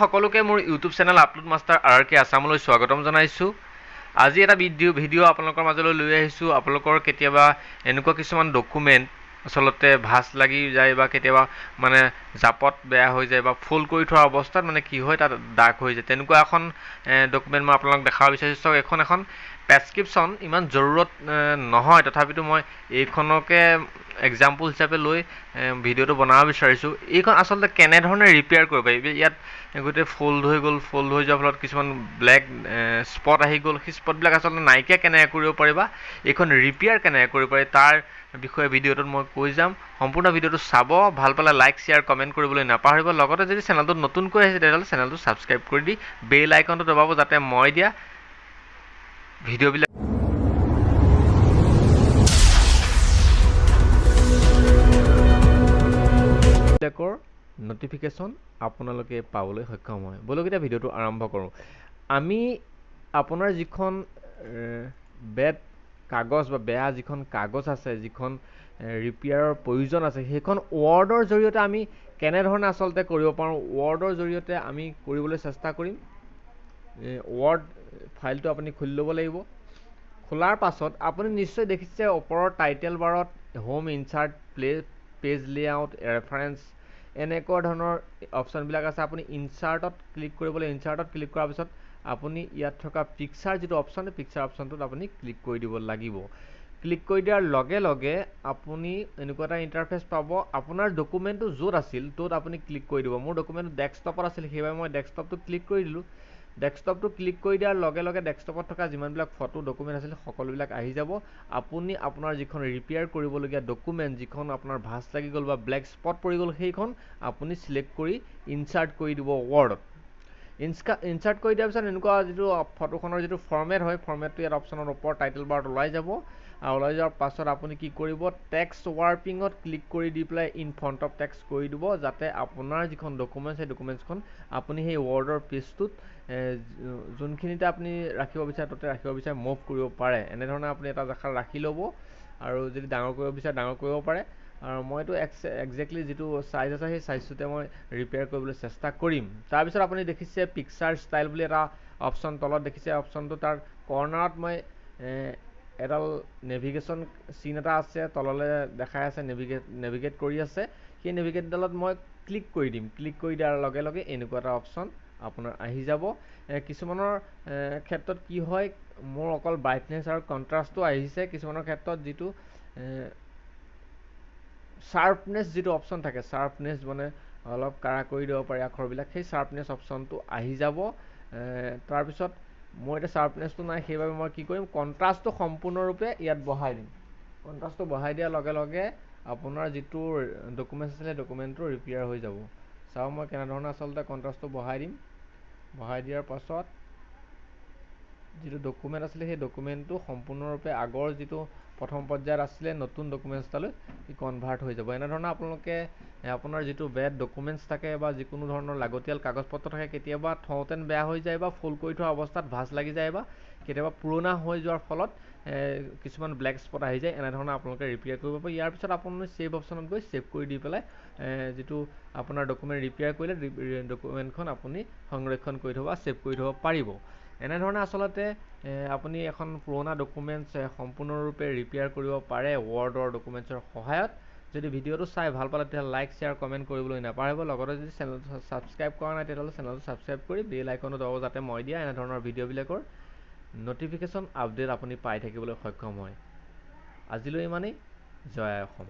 সকলোকে মোৰ YouTube channel upload master RK আছামলৈ স্বাগতম জনাইছোঁ। আজি এটা ভিডিঅ' আপোনালোকৰ মাজলৈ লৈ আহিছোঁ। আপোনালোকৰ কেতিয়াবা এনেকুৱা কিছুমান ডকুমেণ্ট আচলতে ভাঁজ লাগি যায় বা কেতিয়াবা মানে জাপত বেয়া হৈ যায় বা ফোল্ড কৰি থোৱা অৱস্থাত মানে কি হয় তাত দাগ হৈ যায়। তেনেকুৱা এখন ডকুমেণ্ট মই আপোনালোক দেখাব বিচাৰিছোঁ। এখন প্ৰেছক্ৰিপশ্যন ইমান জৰুৰত নহয়, তথাপিতো মই এইখনকে এক্সাম্পল হিচাপে লৈ ভিডিঅ'টো বনাব বিচাৰিছোঁ। এইখন আচলতে কেনেধৰণে ৰিপেয়াৰ কৰিব পাৰি। ইয়াত গোটেই ফ'ল্ড হৈ গ'ল, ফ'ল্ড হৈ যোৱাৰ ফলত কিছুমান ব্লেক স্পট আহি গ'ল। সেই স্পটবিলাক আচলতে নাইকিয়া কেনেকৈ কৰিব পাৰি বা এইখন ৰিপেয়াৰ কেনেকৈ কৰিব পাৰি তাৰ বিষয়ে ভিডিঅ'টোত মই কৈ যাম। সম্পূৰ্ণ ভিডিঅ'টো চাব, ভাল পালে লাইক শ্বেয়াৰ কমেণ্ট কৰিবলৈ নাপাহৰিব। লগতে যদি চেনেলটোত নতুনকৈ আহিছে তেতিয়াহ'লে চেনেলটো ছাবস্ক্ৰাইব কৰি দি বেল আইকনটো দবাব, যাতে মই দিয়া ভিডিঅ'বিলাক নটিফিকেশ্যন আপোনালোকে পাবলৈ সক্ষম হয়। বলক এতিয়া ভিডিঅ'টো আৰম্ভ কৰোঁ। আমি আপোনাৰ যিখন বেড কাগজ বা বেয়া যিখন কাগজ আছে, যিখন ৰিপেয়াৰৰ প্ৰয়োজন আছে, সেইখন ৱৰ্ডৰ জৰিয়তে আমি কেনেধৰণে আচলতে কৰিব পাৰোঁ, ৱৰ্ডৰ জৰিয়তে আমি কৰিবলৈ চেষ্টা কৰিম। ৱৰ্ড ফাইলটো আপুনি খুলি ল'ব লাগিব। খোলাৰ পাছত আপুনি নিশ্চয় দেখিছে ওপৰৰ টাইটেল বাৰত home, insert, page layout, reference এনেকুৱা ধৰণৰ অপশ্যনবিলাক আছে। আপুনি ইনচাৰ্টত ক্লিক কৰিবলৈ, ইনচাৰ্টত ক্লিক কৰাৰ পিছত আপুনি ইয়াত থকা পিকচাৰ যিটো অপশ্যন, পিকচাৰ অপশ্যনটোত আপুনি ক্লিক কৰি দিব লাগিব। ক্লিক কৰি দিয়াৰ লগে লগে আপুনি এনেকুৱা এটা ইণ্টাৰফেচ পাব। আপোনাৰ ডকুমেণ্টটো য'ত আছিল ত'ত আপুনি ক্লিক কৰি দিব। মোৰ ডকুমেণ্টটো ডেস্কটপত আছিল, সেইবাবে মই ডেস্কটপটো ক্লিক কৰি দিলোঁ। ডেস্কটপটো ক্লিক কৰি দিয়াৰ লগে লগে ডেস্কটপত থকা যিমানবিলাক ফটো ডকুমেণ্ট আছিল সকলোবিলাক আহি যাব। আপুনি আপোনাৰ যিখন ৰিপেয়াৰ কৰিবলগীয়া ডকুমেণ্ট, যিখন আপোনাৰ ভাঁজ লাগি গ'ল বা ব্লেক স্পট পৰি গ'ল, সেইখন আপুনি চিলেক্ট কৰি ইনচাৰ্ট কৰি দিব ৱৰ্ডত। ইনচাৰ্ট কৰি দিয়াৰ পিছত এনেকুৱা যিটো ফটোখনৰ যিটো ফৰ্মেট হয়, ফৰ্মেটটো ইয়াত অপশ্যনৰ ওপৰত টাইটেল বাৰত ওলাই যাব। আৰু ওলাই যোৱাৰ পাছত আপুনি কি কৰিব, টেক্সট ৱাৰ্পিঙত ক্লিক কৰি দি পেলাই ইন ফ্ৰণ্ট অফ টেক্সট কৰি দিব, যাতে আপোনাৰ যিখন ডকুমেণ্টছ সেই ডকুমেণ্টছখন আপুনি সেই ৱৰ্ডৰ পেজটোত যোনখিনিতে আপুনি ৰাখিব বিচাৰে তাতে ৰাখিব বিচাৰে মুভ কৰিব পাৰে। এনেধৰণে আপুনি এটা জেগাত ৰাখি ল'ব, আৰু যদি ডাঙৰ কৰিব বিচাৰে ডাঙৰ কৰিব পাৰে। আৰু মইতো একজেক্টলি যিটো চাইজ আছে সেই চাইজটোতে মই ৰিপেয়াৰ কৰিবলৈ চেষ্টা কৰিম। তাৰপিছত আপুনি দেখিছে পিকচাৰ ষ্টাইল বুলি এটা অপশ্যন তলত দেখিছে। অপশ্যনটো তাৰ কৰ্ণাৰত মই এডাল নেভিগেশ্যন চিন এটা আছে, তললৈ দেখাই আছে নেভিগেট কৰি আছে। সেই নেভিগেটডালত মই ক্লিক কৰি দিম। ক্লিক কৰি দিয়াৰ লগে লগে এনেকুৱা এটা অপশ্যন আপোনাৰ আহি যাব। কিছুমানৰ ক্ষেত্ৰত কি হয়, মোৰ অকল ব্ৰাইটনেছ আৰু কণ্ট্ৰাষ্টটো আহিছে। কিছুমানৰ ক্ষেত্ৰত যিটো শ্বাৰ্পনেছ যিটো অপশ্যন থাকে, শ্বাৰ্পনেছ মানে অলপ কাঢ়া কৰি দিব পাৰি আখৰবিলাক, সেই শ্বাৰ্পনেছ অপশ্যনটো আহি যাব। তাৰপিছত মোৰ এতিয়া শ্বাৰ্পনেছটো নাই, সেইবাবে মই কি কৰিম, কণ্ট্ৰাষ্টটো সম্পূৰ্ণৰূপে ইয়াত বঢ়াই দিম। কণ্ট্ৰাষ্টটো বঢ়াই দিয়াৰ লগে লগে আপোনাৰ যিটো ডকুমেণ্টছ আছিলে ডকুমেণ্টটো ৰিপেয়াৰ হৈ যাব। চাওঁ মই কেনেধৰণে আচলতে কণ্ট্ৰাষ্টটো বঢ়াই দিম। বঢ়াই দিয়াৰ পাছত যিটো ডকুমেণ্ট আছিলে সেই ডকুমেণ্টটো সম্পূৰ্ণৰূপে আগৰ যিটো প্ৰথম পৰ্যায়ত আছিলে নতুন ডকুমেণ্টছ এটালৈ কনভাৰ্ট হৈ যাব। এনেধৰণে আপোনালোকে আপোনাৰ যিটো বেড ডকুমেণ্টছ থাকে বা যিকোনো ধৰণৰ লাগতিয়াল কাগজ পত্ৰ থাকে, কেতিয়াবা থওঁতেন বেয়া হৈ যায় বা ফ'ল্ড কৰি থোৱা অৱস্থাত ভাঁজ লাগি যায় বা কেতিয়াবা পুৰণা হৈ যোৱাৰ ফলত কিছুমান ব্লেক স্পট আহি যায়। এনেধৰণে আপোনালোকে ৰিপেয়াৰ কৰিব পাৰে। ইয়াৰ পিছত আপুনি ছেভ অপশ্যনত গৈ ছেভ কৰি দি পেলাই যিটো আপোনাৰ ডকুমেণ্ট ৰিপেয়াৰ কৰিলে ডকুমেণ্টখন আপুনি সংৰক্ষণ কৰি থ'ব বা ছেভ কৰি থ'ব পাৰিব। এনেধৰণে আচলতে আপুনি এখন পুৰণা ডকুমেণ্টছ সম্পূৰ্ণৰূপে ৰিপেয়াৰ কৰিব পাৰে ৱৰ্ডৰ ডকুমেণ্টছৰ সহায়ত। যদি ভিডিঅ'টো চাই ভাল পালে তেতিয়াহ'লে লাইক শ্বেয়াৰ কমেণ্ট কৰিবলৈ নাপাহৰিব। লগতে যদি চেনেলটো ছাবস্ক্ৰাইব কৰা নাই তেতিয়াহ'লে চেনেলটো ছাবস্ক্ৰাইব কৰি বেল আইকনটো দবাব, যাতে মই দিয়া এনেধৰণৰ ভিডিঅ'বিলাকৰ নটিফিকেশ্যন আপডেট আপুনি পাই থাকিবলৈ সক্ষম হয়। আজিলৈ ইমানেই। জয় অসম।